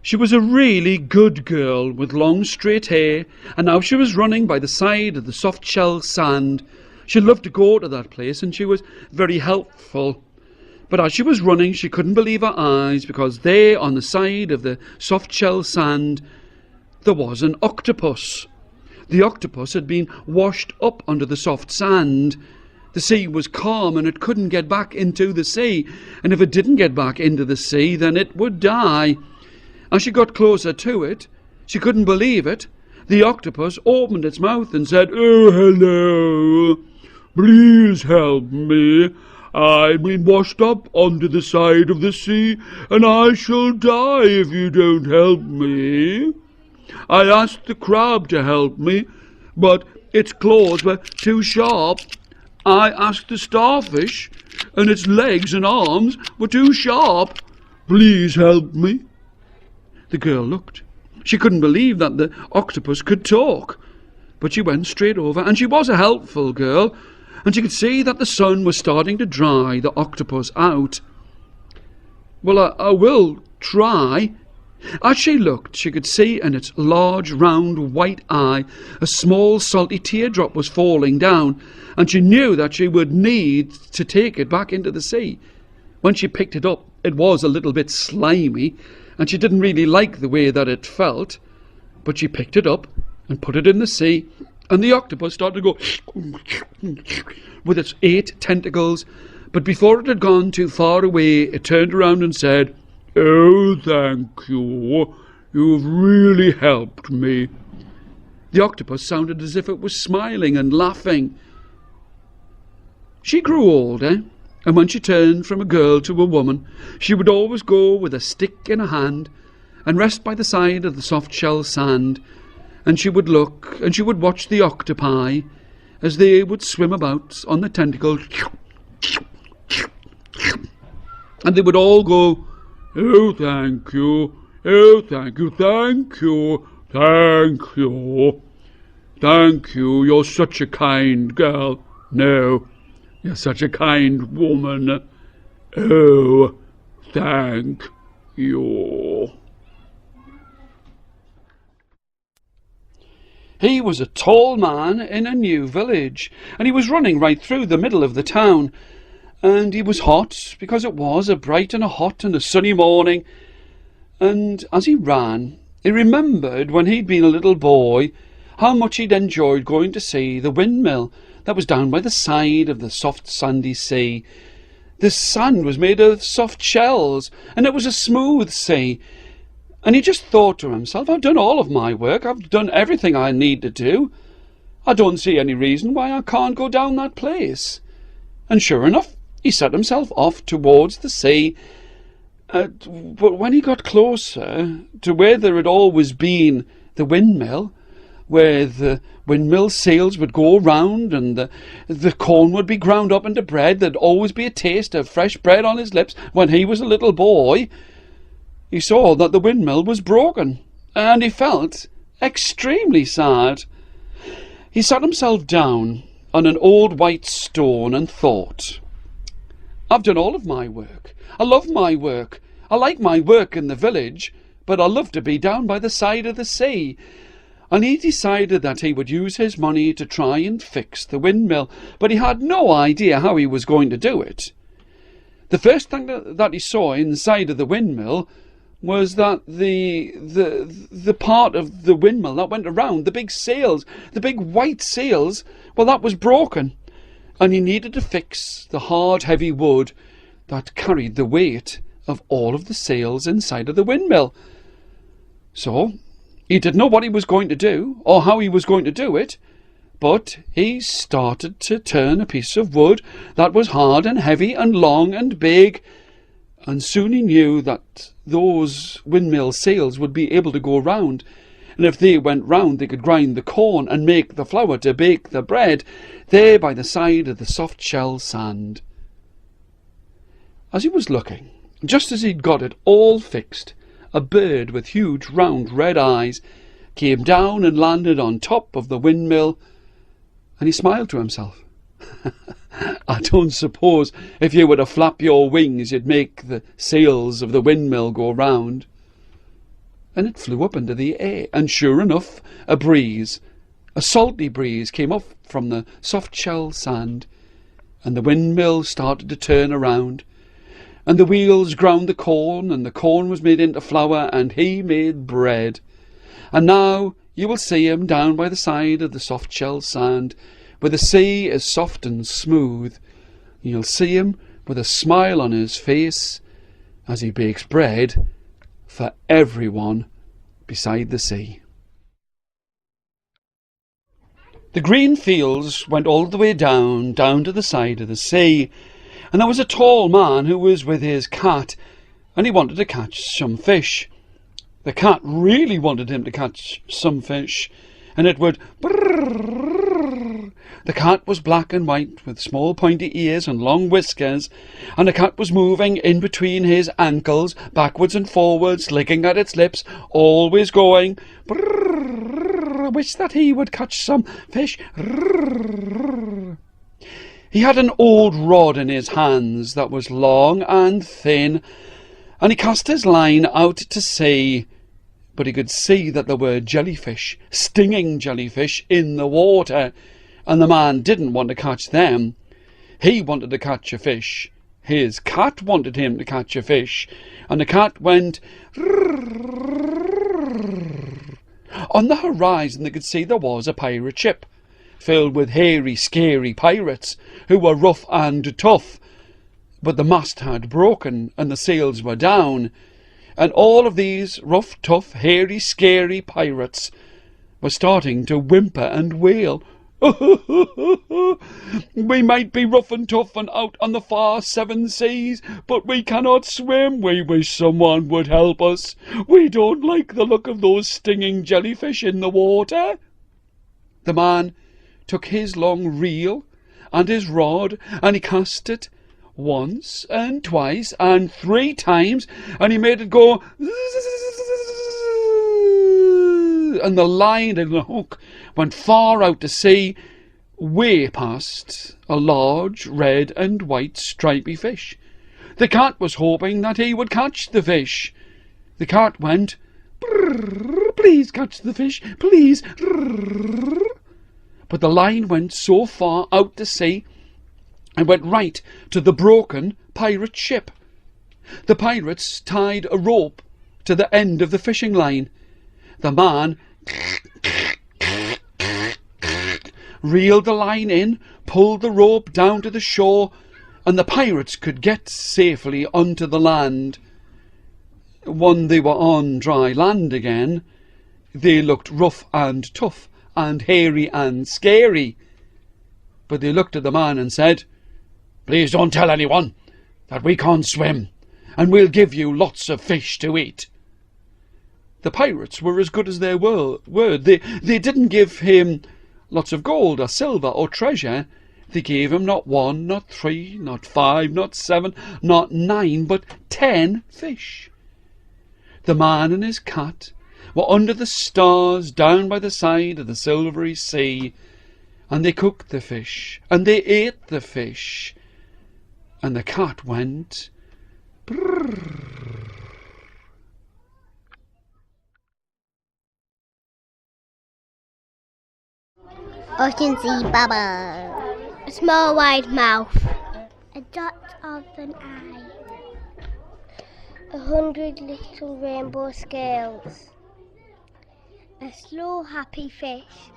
She was a really good girl with long straight hair, and now she was running by the side of the soft shell sand. She loved to go to that place, and she was very helpful. But as she was running, she couldn't believe her eyes, because there on the side of the soft shell sand there was an octopus. The octopus had been washed up under the soft sand. The sea was calm and it couldn't get back into the sea, and if it didn't get back into the sea, then it would die. As she got closer to it, she couldn't believe it. The octopus opened its mouth and said, "Oh, hello. Please help me. I've been washed up onto the side of the sea, and I shall die if you don't help me. I asked the crab to help me, but its claws were too sharp. I asked the starfish, and its legs and arms were too sharp. Please help me." The girl looked. She couldn't believe that the octopus could talk. But she went straight over, and she was a helpful girl, and she could see that the sun was starting to dry the octopus out. "Well, I will try." As she looked, she could see in its large, round, white eye a small, salty teardrop was falling down, and she knew that she would need to take it back into the sea. When she picked it up, it was a little bit slimy, and she didn't really like the way that it felt. But she picked it up and put it in the sea, and the octopus started to go with its 8 tentacles. But before it had gone too far away, it turned around and said, "Oh, thank you. You've really helped me." The octopus sounded as if it was smiling and laughing. She grew older, and when she turned from a girl to a woman, she would always go with a stick in her hand and rest by the side of the soft shell sand, and she would look and she would watch the octopi as they would swim about on the tentacles, and they would all go, "Oh, thank you. Oh, thank you. Thank you. Thank you. Thank you. You're such a kind girl. No, you're such a kind woman. Oh, thank you." He was a tall man in a new village, and he was running right through the middle of the town. And he was hot, because it was a bright and a hot and a sunny morning. And as he ran, he remembered when he'd been a little boy how much he'd enjoyed going to see the windmill that was down by the side of the soft sandy sea. The sand was made of soft shells, and it was a smooth sea. And he just thought to himself, "I've done all of my work. I've done everything I need to do. I don't see any reason why I can't go down that place." And sure enough, he set himself off towards the sea. But when he got closer to where there had always been the windmill, where the windmill sails would go round and the corn would be ground up into bread, there'd always be a taste of fresh bread on his lips when he was a little boy, he saw that the windmill was broken, and he felt extremely sad. He sat himself down on an old white stone and thought, "I've done all of my work. I love my work. I like my work in the village, but I love to be down by the side of the sea." And he decided that he would use his money to try and fix the windmill, but he had no idea how he was going to do it. The first thing that he saw inside of the windmill was that the part of the windmill that went around, the big sails, the big white sails, well, that was broken. And he needed to fix the hard, heavy wood that carried the weight of all of the sails inside of the windmill. So he didn't know what he was going to do or how he was going to do it, but he started to turn a piece of wood that was hard and heavy and long and big, and soon he knew that those windmill sails would be able to go round, and if they went round they could grind the corn and make the flour to bake the bread there by the side of the soft shell sand. As he was looking, just as he'd got it all fixed, a bird with huge round red eyes came down and landed on top of the windmill, and he smiled to himself. "I don't suppose if you were to flap your wings you'd make the sails of the windmill go round." and it flew up into the air, and sure enough, a salty breeze, came up from the soft-shell sand, and the windmill started to turn around, and the wheels ground the corn, and the corn was made into flour, and he made bread. And now you will see him down by the side of the soft-shell sand, where the sea is soft and smooth. You'll see him with a smile on his face as he bakes bread for everyone beside the sea. The green fields went all the way down to the side of the sea, and there was a tall man who was with his cat, and he wanted to catch some fish. The cat really wanted him to catch some fish, and it would brrrr. The cat was black and white, with small pointy ears and long whiskers, and the cat was moving in between his ankles, backwards and forwards, licking at its lips, always going brrrr. I wish that he would catch some fish. Brrrr. He had an old rod in his hands that was long and thin, and he cast his line out to sea, but he could see that there were jellyfish, stinging jellyfish, in the water, and the man didn't want to catch them. He wanted to catch a fish. His cat wanted him to catch a fish, and the cat went rrrr. On the horizon they could see there was a pirate ship, filled with hairy, scary pirates, who were rough and tough. But the mast had broken, and the sails were down, and all of these rough, tough, hairy, scary pirates were starting to whimper and wail. We might be rough and tough and out on the far seven seas, but we cannot swim. We wish someone would help us. We don't like the look of those stinging jellyfish in the water. The man took his long reel and his rod, and he cast it once and twice and 3 times, and he made it go, and the line and the hook went far out to sea, way past a large red and white stripy fish. The cat was hoping that he would catch the fish. The cat went, please catch the fish, please. But the line went so far out to sea and went right to the broken pirate ship. The pirates tied a rope to the end of the fishing line. The man reeled the line in, pulled the rope down to the shore, and the pirates could get safely onto the land. When they were on dry land again, they looked rough and tough and hairy and scary. But they looked at the man and said, please don't tell anyone that we can't swim, and we'll give you lots of fish to eat. The pirates were as good as their word. They didn't give him lots of gold or silver or treasure. They gave him not 1, not 3, not 5, not 7, not 9, but 10 fish. The man and his cat were under the stars down by the side of the silvery sea, and they cooked the fish, and they ate the fish, and the cat went brrrr. I can see Baba. A small wide mouth. A dot of an eye. 100 little rainbow scales. A slow happy fish